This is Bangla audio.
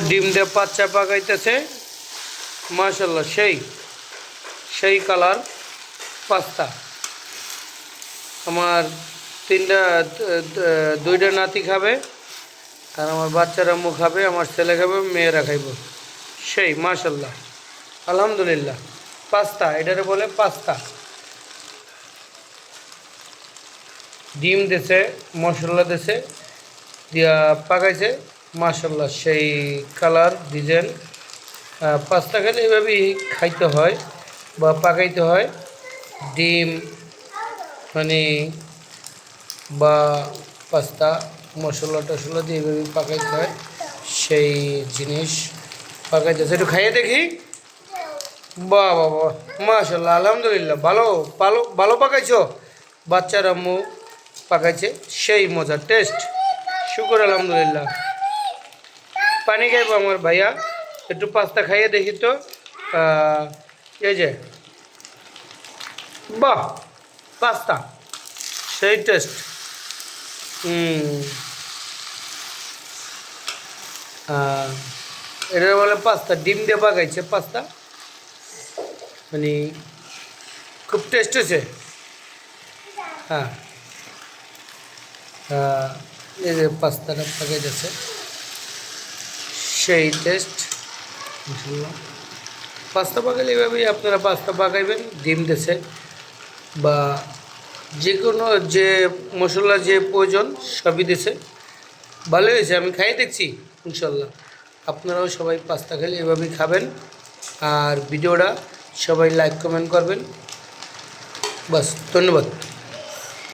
ডিম দিয়ে পাচ্চা পাকাইতেছে মাশাল্লাহ সেই সেই কালার পাস্তা। আমার দুইটা নাতি খাবে আর আমার বাচ্চারা মুখ খাবে, আমার ছেলে খাবে, মেয়েরা খাইব। সেই মাশাল্লাহ আলহামদুলিল্লাহ। পাস্তা এটারে বলে পাস্তা। ডিম দেছে, মশলা দেছে, দিয়া পাকাইছে মাশাল্লাহ সেই কালার ডিজাইন। পাস্তা খেলে এভাবেই খাইতে হয় বা পাকাইতে হয়। ডিম মানে বা পাস্তা মশলা টশলা দিয়ে এভাবে পাকাইতে হয়, সেই জিনিস পাকাইতেছে। একটু খাইয়ে দেখি। বাহ বাহ বাহ মাশাল্লাহ আলহামদুলিল্লাহ, ভালো ভালো ভালো পাকাইছো। বাচ্চার আম্মু পাকাইছে, সেই মজার টেস্ট। শুকর আলহামদুলিল্লাহ। পানি খাইব আমার ভাইয়া, একটু পাস্তা খাইয়ে দেখি তো। এই যে বাহ পাস্তা সেই টেস্ট। এটা বলে পাস্তা, ডিম দিয়ে পাকাইছে পাস্তা, মানে খুব টেস্ট হয়েছে। হ্যাঁ এই যে পাস্তাটা পাকাইতেছে সেই টেস্ট। পাস্তা পাকাইলে এভাবেই আপনারা পাস্তা পাকাইবেন। ডিম দেছে বা যে কোনো যে মশলা যে প্রয়োজন সবই দিছে, ভালো হয়েছে। আমি খাই দেখছি ইনশাল্লাহ। আপনারাও সবাই পাস্তা খেলে এভাবেই খাবেন। আর ভিডিওটা সবাই লাইক কমেন্ট করবেন। বাস, ধন্যবাদ।